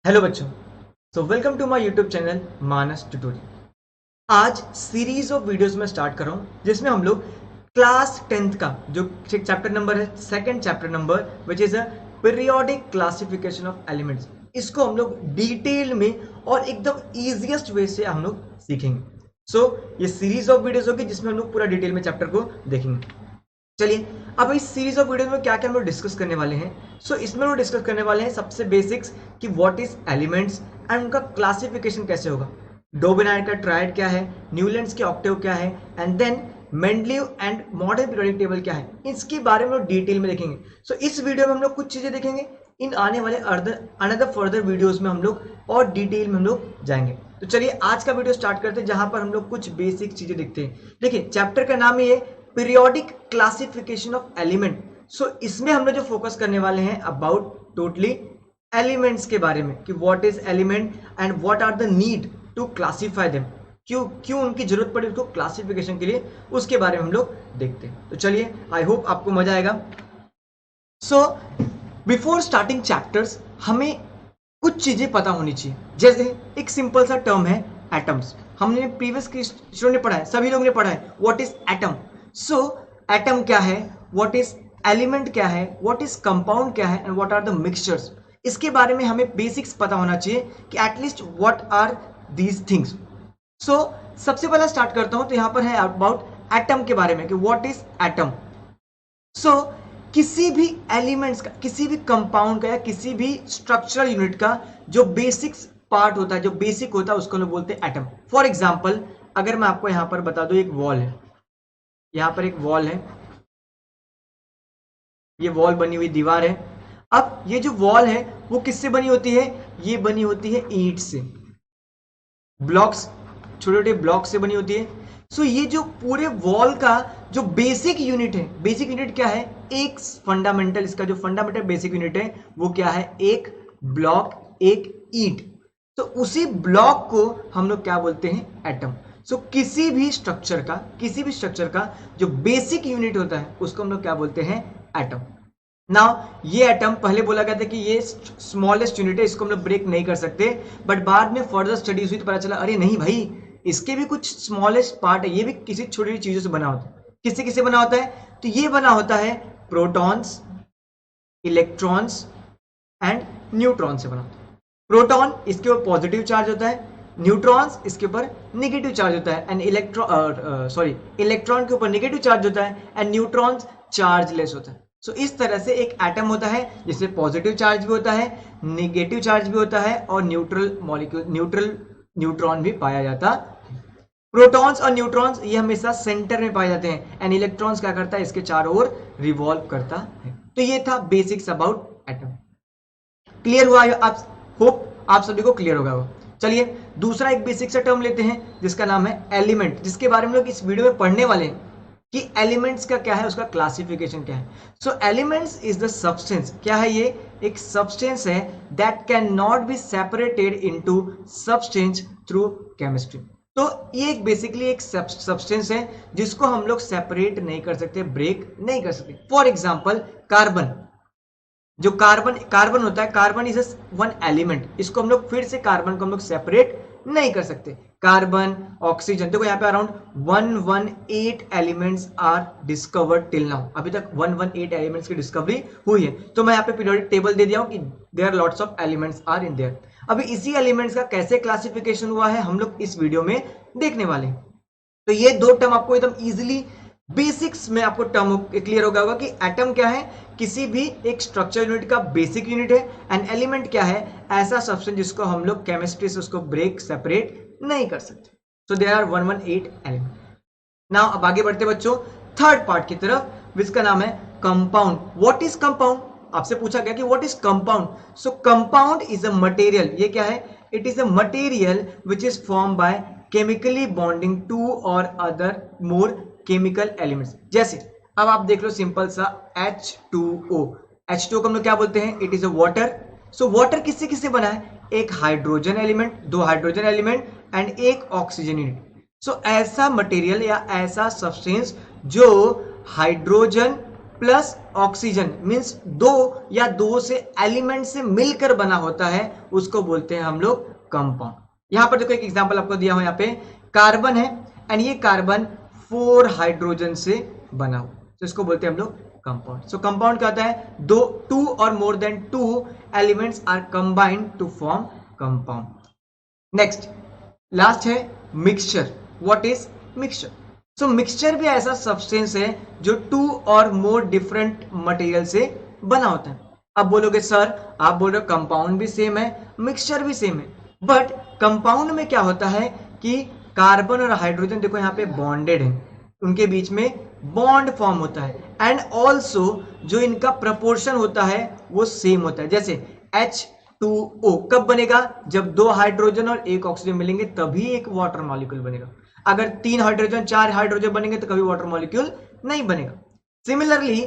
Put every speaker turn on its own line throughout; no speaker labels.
Hello बच्चों, welcome to my YouTube channel Manas tutorial. आज series of videos में start कर रहा हूं जिसमें हम लोग क्लास 10th का जो चैप्टर नंबर है, second chapter number which is a periodic classification of elements, इसको हम लोग डिटेल में और एकदम इजीएस्ट वे से हम लोग सीखेंगे। ये सीरीज ऑफ वीडियोस होगी जिसमें हम लोग पूरा डिटेल में चैप्टर को देखेंगे। चलिए अब इस सीरीज ऑफ वीडियो में क्या क्या हम लोग डिस्कस करने वाले हैं। इसमें हम लोग डिस्कस करने वाले हैं सबसे बेसिक्स कि व्हाट इज एलिमेंट्स एंड उनका क्लासिफिकेशन कैसे होगा, डोबेनाइर का ट्रायड क्या है, न्यूलैंड्स के ऑक्टेव क्या है, and then Mendeleev and modern periodic table क्या है, इसके बारे में डिटेल में देखेंगे। इस वीडियो में हम लोग कुछ चीजें देखेंगे, इन आने वाले अनदर फर्दर वीडियोस में हम लोग और डिटेल में हम लोग जाएंगे। तो चलिए आज का वीडियो स्टार्ट करते हैं जहां पर हम लोग कुछ बेसिक चीजें देखते हैं। देखिए चैप्टर का नाम ही है पीरियोडिक क्लासिफिकेशन ऑफ एलिमेंट। इसमें हम लोग जो फोकस करने वाले हैं अबाउट टोटली एलिमेंट्स के बारे में कि what is element and what are the need to classify them, क्यों उनकी जरूरत पड़ी उसको क्लासिफिकेशन के लिए, उसके बारे में हम लोग देखते हैं। तो चलिए आई होप आपको मजा आएगा। बिफोर स्टार्टिंग चैप्टर्स हमें कुछ चीजें पता होनी चाहिए। जैसे एक सिंपल सा टर्म है एटम्स, हमने प्रीवियस स्टूडेंट ने पढ़ा है, सभी लोगों ने पढ़ा है व्हाट इज एटम। एटम क्या है, व्हाट इज एलिमेंट क्या है, व्हाट इज कंपाउंड क्या है, and what are the mixtures, इसके बारे में हमें बेसिक्स पता होना चाहिए कि at least what are these things. सबसे पहला स्टार्ट करता हूं, तो यहां पर है अबाउट एटम के बारे में कि व्हाट इज एटम। किसी भी एलिमेंट्स का, किसी भी कंपाउंड का या किसी भी स्ट्रक्चरल यूनिट का जो बेसिक्स पार्ट होता है, जो बेसिक होता है, उसको हम लोग बोलते हैं एटम। फॉर एग्जाम्पल अगर मैं आपको यहां पर बता दूं, एक वॉल है, यहां पर एक वॉल है, ये वॉल बनी हुई दीवार है। अब ये जो वॉल है वो किससे बनी होती है, ये बनी होती है ईंट से, ब्लॉक्स, छोटे छोटे ब्लॉक से बनी होती है। ये जो पूरे वॉल का जो बेसिक यूनिट है, बेसिक यूनिट क्या है, एक फंडामेंटल, इसका जो फंडामेंटल बेसिक यूनिट है वो क्या है, एक ब्लॉक, एक ईंट। उसी ब्लॉक को हम लोग क्या बोलते हैं, एटम। किसी भी स्ट्रक्चर का जो बेसिक यूनिट होता है उसको हम लोग क्या बोलते हैं, एटम। नाउ ये एटम पहले बोला गया था कि ये स्मॉलेस्ट यूनिट है, इसको हम लोग ब्रेक नहीं कर सकते, बट बाद में फर्दर स्टडीज हुई तो पता चला अरे नहीं भाई, इसके भी कुछ स्मॉलेस्ट पार्ट है, ये भी किसी छोटी छोटी चीजों से बना होता है। किससे किससे बना होता है, तो ये बना होता है प्रोटॉन्स, इलेक्ट्रॉन्स एंड न्यूट्रॉन से बना होता है। प्रोटॉन इसके ऊपर पॉजिटिव चार्ज होता है, न्यूट्रॉन्स इसके ऊपर नेगेटिव चार्ज होता है, एंड इलेक्ट्रॉन के ऊपर नेगेटिव चार्ज होता है, एंड न्यूट्रॉन्स चार्जलेस होता है। इस तरह से एक एटम होता है जिसमें पॉजिटिव चार्ज भी होता है, नेगेटिव चार्ज भी होता है, और न्यूट्रल मॉलिक्यूल, न्यूट्रॉन भी पाया जाता है। प्रोटॉन्स और न्यूट्रॉन्स ये हमेशा सेंटर में पाए जाते हैं, एंड इलेक्ट्रॉन्स क्या करता है, इसके चारों ओर रिवॉल्व करता है। तो ये था बेसिक्स अबाउट एटम। क्लियर हुआ, आप होप आप सभी को क्लियर होगा। चलिए दूसरा एक बेसिक सा टर्म लेते हैं जिसका नाम है एलिमेंट, जिसके बारे में लोग इस वीडियो में पढ़ने वाले हैं कि एलिमेंट्स का क्या है, उसका क्लासिफिकेशन क्या है। एलिमेंट्स इज द सब्सटेंस, क्या है, ये एक सब्सटेंस है that can not be separated into substance through chemistry. ये एक बेसिकली एक सब्सटेंस है जिसको हम लोग सेपरेट नहीं कर सकते, ब्रेक नहीं कर सकते। फॉर एग्जाम्पल कार्बन, जो कार्बन होता है, कार्बन इज वन एलिमेंट, इसको हम लोग फिर से कार्बन को हम लोग सेपरेट नहीं कर सकते। कार्बन, ऑक्सीजन, देखो यहाँ पे around 118 elements are discovered till now, अभी तक 118 एलिमेंट्स की डिस्कवरी हुई है। तो मैं यहाँ पे पीरियोडिक टेबल दे दिया हूँ कि there lots of elements are in there. अभी इसी एलिमेंट्स का कैसे क्लासिफिकेशन हुआ है हम लोग इस वीडियो में देखने वाले हैं। तो ये दो टर्म आपको एकदम इजिली बेसिक्स में आपको टर्म क्लियर होगा कि एटम क्या है, किसी भी एक स्ट्रक्चर यूनिट का बेसिक यूनिट है, एंड एलिमेंट क्या है, ऐसा सब्सटेंस जिसको हम लोग केमिस्ट्री से उसको ब्रेक सेपरेट नहीं कर सकते। So there are 118 element. Now अब आगे बढ़ते बच्चों थर्ड पार्ट की तरफ, जिसका नाम है कंपाउंड। व्हाट इज कंपाउंड, आपसे पूछा गया कि what is compound. Compound is a material, ये क्या है, it is a material which is form by chemically bonding two और अदर मोर केमिकल एलिमेंट्स। जैसे अब आप देख लो सिंपल सा H2O, H2O को हम लोग क्या बोलते हैं, it is a water. Water किससे किससे बना है, एक हाइड्रोजन एलिमेंट, दो हाइड्रोजन एलिमेंट एंड एक ऑक्सीजन यूनिट। ऐसा मटेरियल या ऐसा सब्सटेंस जो हाइड्रोजन प्लस ऑक्सीजन मीन्स दो या दो से एलिमेंट से मिलकर बना होता है, उसको बोलते हैं हम लोग कंपाउंड। यहां पर देखो एक एग्जांपल आपको दिया हुआ, यहाँ पे कार्बन है एंड ये कार्बन 4 हाइड्रोजन से बना हुआ, तो इसको बोलते हैं हम लोग कंपाउंड। सो कंपाउंड क्या होता है, दो two or more than two elements are combined to form compound. Next last है mixture. What is mixture? So mixture भी ऐसा सब्सटेंस है जो to or more different material से बना होता है। अब बोलोगे सर आप बोल रहे हो कंपाउंड भी सेम है मिक्सचर भी सेम है, बट कंपाउंड में क्या होता है कि कार्बन और हाइड्रोजन देखो यहाँ पे बॉन्डेड है, उनके बीच में बॉन्ड फॉर्म होता है एंड ऑल्सो जो इनका प्रपोर्शन होता है वो सेम होता है। जैसे H2O कब बनेगा, जब दो हाइड्रोजन और एक ऑक्सीजन मिलेंगे तभी एक वाटर मॉलिक्यूल बनेगा। अगर 3 हाइड्रोजन 4 हाइड्रोजन बनेंगे तो कभी वाटर मॉलिक्यूल नहीं बनेगा। सिमिलरली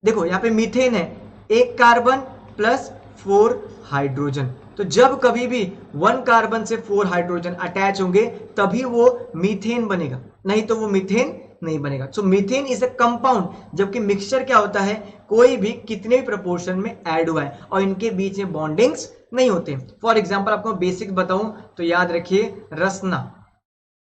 देखो यहाँ पे मीथेन है, एक कार्बन प्लस 4 हाइड्रोजन, तो जब कभी भी 1 कार्बन से 4 हाइड्रोजन अटैच होंगे तभी वो मीथेन बनेगा, नहीं तो वो मीथेन नहीं बनेगा। सो मीथेन इज अ कंपाउंड, जबकि मिक्सचर क्या होता है, कोई भी कितने भी प्रोपोर्शन में ऐड हुआ है और इनके बीच में बॉन्डिंग्स नहीं होते। फॉर एग्जांपल आपको बेसिक बताऊं तो याद रखिए रसना,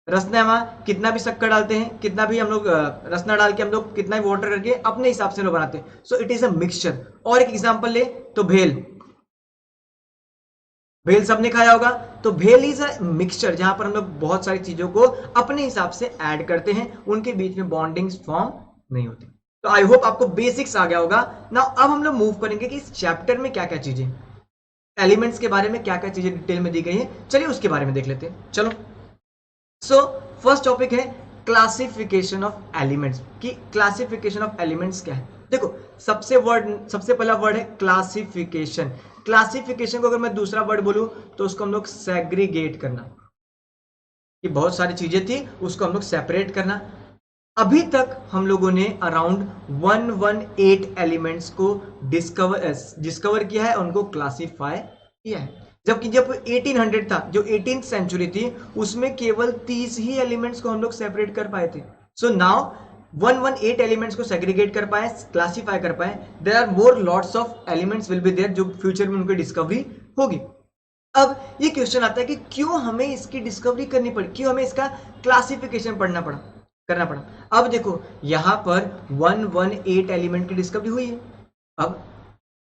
रसना में कितना भी शक्कर डालते हैं, कितना भी हम लोग रसना डाल के हम लोग कितना भी वाटर करके अपने हिसाब से लोग बनाते हैं। So it is a mixture. और एक एग्जांपल ले तो भेल, भेल सबने खाया होगा, तो भेल इज अ मिक्सचर जहां पर हम लोग बहुत सारी चीजों को अपने हिसाब से ऐड करते हैं, उनके बीच में बॉन्डिंग्स फॉर्म नहीं होती। तो आई होप आपको बेसिक्स आ गया होगा। नाउ अब हम लोग मूव करेंगे कि इस चैप्टर में क्या क्या चीजें, एलिमेंट्स के बारे में क्या क्या चीजें डिटेल में दी गई है, चलिए उसके बारे में देख लेते हैं। चलो सो फर्स्ट टॉपिक है क्लासिफिकेशन ऑफ एलिमेंट्स, कि क्लासिफिकेशन ऑफ एलिमेंट्स क्या है। देखो सबसे पहला वर्ड है क्लासिफिकेशन। क्लासिफिकेशन को अगर मैं दूसरा वर्ड बोलूं तो उसको हम लोग सेग्रीगेट करना, कि बहुत सारी चीजें थी उसको हम लोग सेपरेट करना। अभी तक हम लोगों ने अराउंड 118 एलिमेंट्स को डिस्कवर किया है, उनको क्लासिफाई किया है। जबकि जब 1800 था, जो 18th सेंचुरी थी, उसमें केवल 30 ही एलिमेंट्स को हम लोग सेपरेट कर पाए थे। सो नाउ 118 एलिमेंट्स को सेग्रीगेट कर पाए, क्लासिफाई कर पाए। There are more lots of elements will be there, जो फ्यूचर में उनकी डिस्कवरी होगी। अब ये क्वेश्चन आता है कि क्यों हमें इसकी डिस्कवरी करनी पड़ी, क्यों हमें इसका क्लासिफिकेशन करना पड़ा। अब देखो यहां पर 118 एलिमेंट की डिस्कवरी हुई है। अब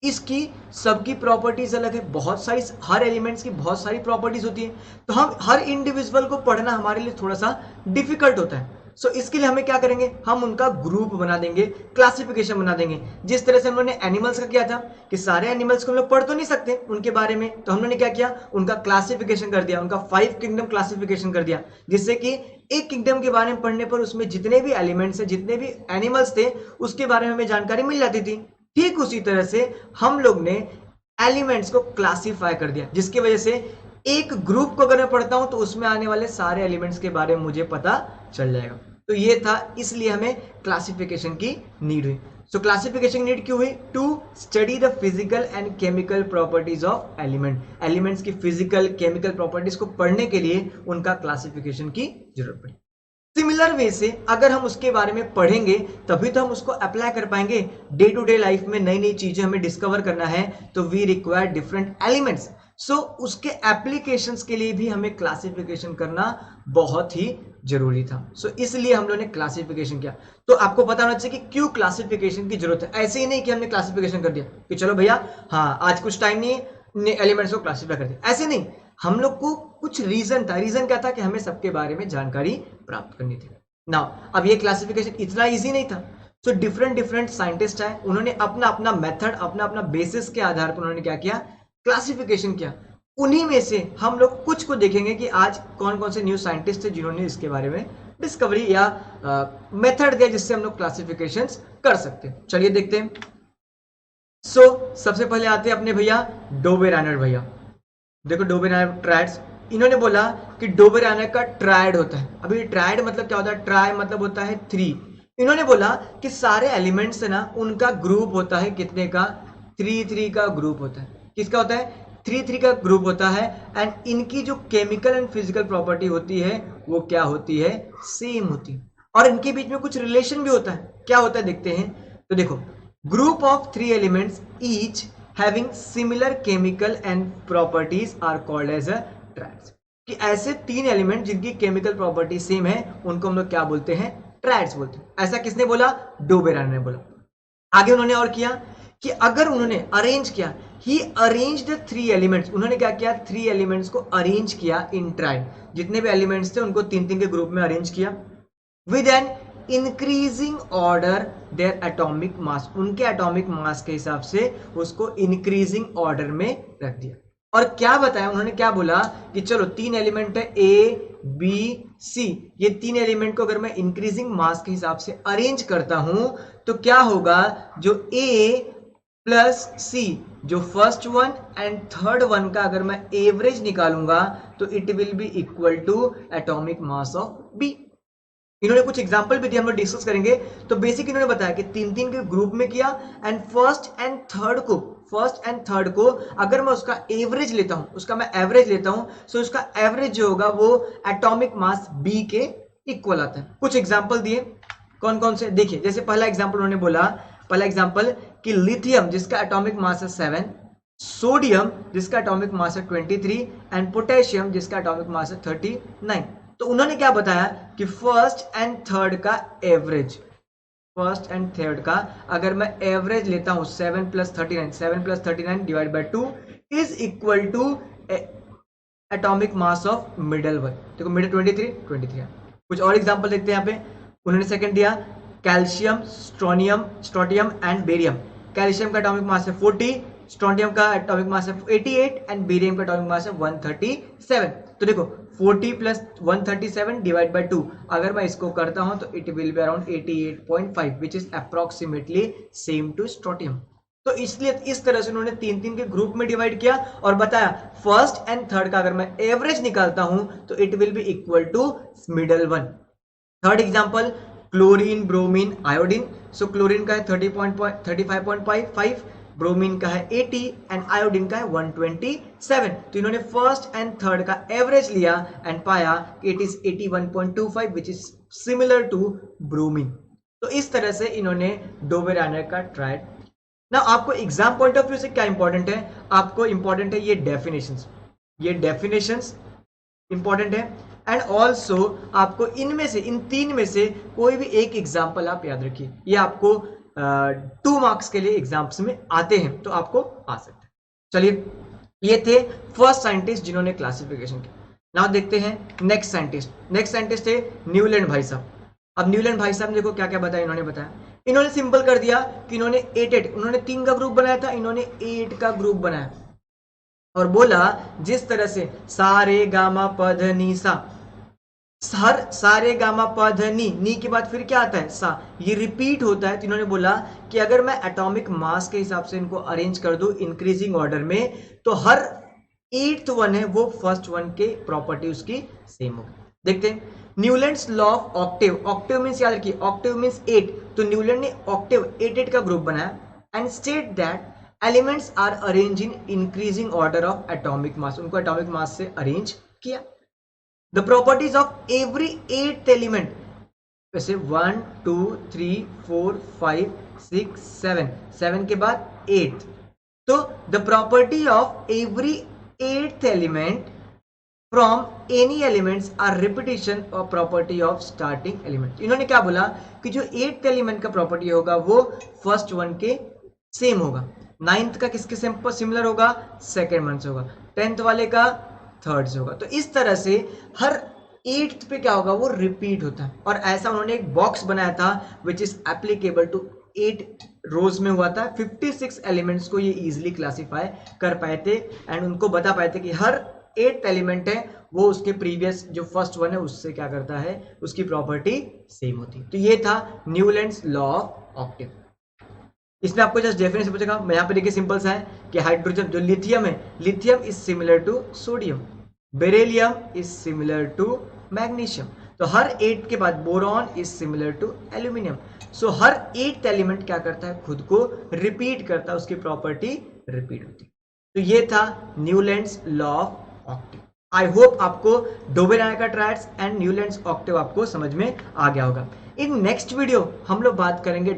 इसकी सबकी प्रॉपर्टीज अलग है, बहुत सारी, हर एलिमेंट्स की बहुत सारी प्रॉपर्टीज होती है, तो हम हर इंडिविजुअल को पढ़ना हमारे लिए थोड़ा सा डिफिकल्ट होता है। सो इसके लिए हमें क्या करेंगे, हम उनका ग्रुप बना देंगे, क्लासिफिकेशन बना देंगे। जिस तरह से हम लोगों ने एनिमल्स का किया था कि सारे एनिमल्स को हम लोग पढ़ तो नहीं सकते उनके बारे में, तो हम लोगों ने क्या किया, उनका क्लासिफिकेशन कर दिया, उनका 5 किंगडम क्लासिफिकेशन कर दिया, जिससे कि एक किंगडम के बारे में पढ़ने पर उसमें जितने भी एलिमेंट्स है, जितने भी एनिमल्स थे, उसके बारे में हमें जानकारी मिल जाती थी। ठीक उसी तरह से हम लोग ने एलिमेंट्स को क्लासिफाई कर दिया, जिसकी वजह से एक ग्रुप को अगर मैं पढ़ता हूं तो उसमें आने वाले सारे एलिमेंट्स के बारे में मुझे पता चल जाएगा। तो ये था, इसलिए हमें क्लासिफिकेशन की नीड हुई। सो क्लासिफिकेशन नीड क्यों हुई, to study the physical and chemical properties of elements की फिजिकल केमिकल प्रॉपर्टीज को पढ़ने के लिए उनका क्लासिफिकेशन की जरूरत पड़ी। सिमिलर वे से अगर हम उसके बारे में पढ़ेंगे तभी तो हम उसको अप्लाई कर पाएंगे डे टू डे लाइफ में। नई नई चीजें हमें डिस्कवर करना है तो वी रिक्वायर डिफरेंट एलिमेंट्स। सो उसके एप्लीकेशंस के लिए भी हमें क्लासिफिकेशन करना बहुत ही जरूरी था। सो इसलिए हम लोगों ने क्लासिफिकेशन किया। तो आपको पता होना चाहिए कि क्यों क्लासिफिकेशन की जरूरत है। ऐसे ही नहीं कि हमने क्लासिफिकेशन कर दिया कि चलो भैया हाँ आज कुछ टाइम नहीं एलिमेंट्स को क्लासिफाई कर दिया, ऐसे नहीं। हम लोग को कुछ रीजन था। रीजन क्या था कि हमें सबके बारे में जानकारी प्राप्त करनी थी। नाउ अब ये क्लासिफिकेशन इतना इजी नहीं था। तो डिफरेंट साइंटिस्ट आए, उन्होंने अपना अपना मेथड, अपना अपना बेसिस के आधार पर उन्होंने क्या किया, क्लासिफिकेशन किया। उन्हीं में से हम लोग कुछ को देखेंगे कि आज कौन कौन से न्यू साइंटिस्ट थे जिन्होंने इसके बारे में डिस्कवरी या मेथड दिया जिससे हम लोग क्लासिफिकेशन कर सकते हैं। चलिए देखते हैं। सबसे पहले आते हैं अपने भैया डोबेरानर भैया। देखो डोबेरानर ट्रायड्स, इन्होंने बोला कि डोबेरानर का ट्रायड होता है। अभी ट्रायड मतलब क्या होता है, ट्राई मतलब होता है 3। इन्होंने बोला कि सारे एलिमेंट्स है ना, उनका ग्रुप होता है कितने का, 3 का ग्रुप होता है। किसका होता है, 3 का ग्रुप होता है। एंड इनकी जो केमिकल एंड फिजिकल प्रॉपर्टी होती है वो क्या होती है, सेम होती है। और इनके बीच में कुछ रिलेशन भी होता है। क्या होता है देखते हैं। तो देखो, group of 3 elements each having similar chemical and properties are called as a triads. कि ऐसे 3 एलिमेंट जिनकी केमिकल प्रॉपर्टी सेम है उनको हम लोग क्या बोलते हैं? ट्राइड्स बोलते हैं। ऐसा किसने बोला? डो बेरान ने बोला। आगे उन्होंने और किया कि अगर उन्होंने अरेंज किया, ही अरेंज्ड 3 एलिमेंट्स, उन्होंने क्या किया? 3 एलिमेंट्स को अरेंज किया इन ट्राइड, जितने भी एलिमेंट्स थे उनको 3-3 के ग्रुप में अरेंज किया with an increasing order their atomic mass, उनके एटॉमिक मास के हिसाब से उसको इंक्रीजिंग ऑर्डर में रख दिया। और क्या बताया उन्होंने? क्या बोला कि चलो 3 एलिमेंट है ए बी सी, ये 3 एलिमेंट को अगर मैं इंक्रीजिंग मास के हिसाब से अरेंज करता हूं तो क्या होगा? जो ए प्लस सी, जो first one and third one का अगर मैं एवरेज निकालूंगा तो it will be equal to atomic mass of B. इन्होंने कुछ एग्जांपल भी दिए, हम लोग डिस्कस करेंगे। तो बेसिक इन्होंने बताया कि 3-3 के ग्रुप में किया एंड फर्स्ट एंड थर्ड को अगर मैं उसका एवरेज लेता हूं, उसका मैं एवरेज लेता हूं, सो उसका एवरेज जो होगा वो एटॉमिक मास बी के इक्वल आता है। कुछ एग्जांपल दिए, कौन कौन से? देखिए, जैसे पहला एग्जांपल उन्होंने बोला, पहला एग्जांपल कि लिथियम जिसका एटॉमिक मास है 7, सोडियम जिसका एटॉमिक मास है 23 एंड पोटेशियम जिसका एटॉमिक मास है 39। तो उन्होंने क्या बताया कि फर्स्ट एंड थर्ड का एवरेज, फर्स्ट एंड थर्ड का अगर मैं एवरेज लेता हूं 7 + 39, 7 + 39 divide by 2 is equal to atomic mass of middle one. देखो मिडल 23 है। कुछ और एग्जांपल देखते हैं यहाँ पे। उन्होंने सेकंड दिया कैल्शियम, स्ट्रोटियम एंड बेरियम। कैल्शियम का एटॉमिक मास है 40, स्ट्रोटियम का एटॉमिक मास है 88 एंड बेरियम का एटॉमिक मास है 137। तो देखो 40 + 137 डिवाइड बाय 2 अगर मैं इसको करता हूं तो it will be around 88.5 which is approximately same to strontium. तो इसलिए इस तरह से उन्होंने 3-3 के ग्रुप में डिवाइड किया और बताया फर्स्ट एंड थर्ड का अगर मैं एवरेज निकालता हूं तो it will be equal to middle one. Third example chlorine, bromine, iodine. So chlorine का है 35.5, ब्रोमीन का है 80 एंड आयोडीन का है 127। तो इन्होंने फर्स्ट एंड थर्ड का एवरेज लिया एंड पाया कि it is 81.25 which is similar to bromine. तो इस तरह से इन्होंने डोबेरानर का ट्राइड। ना आपको एग्जाम पॉइंट ऑफ व्यू से क्या इंपॉर्टेंट है? आपको इंपॉर्टेंट है ये डेफिनेशंस, ये डेफिनेशंस इंपॉर्टेंट है एंड ऑल्सो आपको इनमें से, इन 3 में से कोई भी एक एग्जाम्पल आप याद रखिए। ये आपको 2 मार्क्स के लिए एग्जाम्स में आते हैं तो आपको आ सकता है। चलिए, ये थे फर्स्ट साइंटिस्ट जिन्होंने क्लासिफिकेशन किया। नाउ देखते हैं नेक्स्ट साइंटिस्ट। नेक्स्ट साइंटिस्ट थे न्यूलैंड भाई साहब। अब न्यूलैंड भाई साहब ने देखो क्या क्या बताया। इन्होंने सिंपल कर दिया कि इन्होंने 8 उन्होंने 3 का ग्रुप बनाया था, इन्होंने 8 का ग्रुप बनाया और बोला जिस तरह से सारे गामा पध नी सा, हर सारे गामा पध नी के बाद फिर क्या आता है? सा, ये रिपीट होता है। तो इन्होंने बोला कि अगर मैं एटॉमिक मास के हिसाब से इनको अरेंज कर दूं इंक्रीजिंग ऑर्डर में तो हर 8th वन है वो फर्स्ट वन के प्रॉपर्टी उसकी सेम होगी। देखते हैं Newlands law of Octave. Octave means याद रखिए, ऑक्टेव मींस 8। तो न्यूलैंड ने ऑक्टेव 8 का ग्रुप बनाया and state that elements are arrange in increasing order of atomic mass, उनको एटॉमिक मास से अरेंज किया। The properties of every 8th element, वैसे 1 2 3 4 5 6 7 के बाद 8th। तो the property of every 8th element from any elements are repetition of property of starting element. इन्होंने क्या बोला कि जो 8th एलिमेंट का प्रॉपर्टी होगा वो फर्स्ट वन के सेम होगा, 9th का किसके सिमिलर होगा? सेकेंड वन से होगा, 10th वाले का थर्ड से होगा। तो इस तरह से हर 8th पे क्या होगा? वो रिपीट होता है। और ऐसा उन्होंने एक बॉक्स बनाया था विच इज एप्लीकेबल टू 8 रोज में हुआ था। 56 एलिमेंट्स को ये इजिली क्लासीफाई कर पाए थे एंड उनको बता पाए थे कि हर 8th एलिमेंट है वो उसके प्रीवियस जो फर्स्ट वन है उससे क्या करता है? उसकी प्रॉपर्टी सेम होती है। तो ये था न्यूलैंड्स लॉ ऑफ ऑक्टेव। इसमें आपको जस्ट डेफिनेशन पूछेगा। मैं यहाँ पे देखिए सिंपल सा है कि हाइड्रोजन जो लिथियम है, lithium is similar to sodium, beryllium is similar to magnesium. तो हर 8 के बाद boron is similar to aluminium. So हर 8th एलिमेंट क्या करता है? खुद को रिपीट करता है, उसकी प्रॉपर्टी रिपीट होती है। तो ये था Newlands law of Octave. I hope आपको डोबेरानर का ट्राइड्स एंड न्यूलैंड्स ऑक्टेव आपको समझ में आ गया होगा। इन नेक्स्ट वीडियो हम लोग बात करेंगे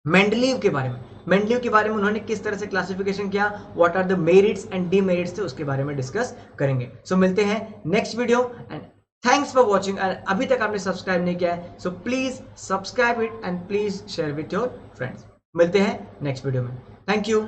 मेंडलीव के बारे में। मेंडलीव के बारे में उन्होंने किस तरह से क्लासिफिकेशन किया, what are the merits and demerits थे, उसके बारे में डिस्कस करेंगे। सो मिलते हैं next video and thanks for watching. अभी तक आपने सब्सक्राइब नहीं किया है so please subscribe it and please share with your friends. मिलते हैं नेक्स्ट वीडियो में। Thank you.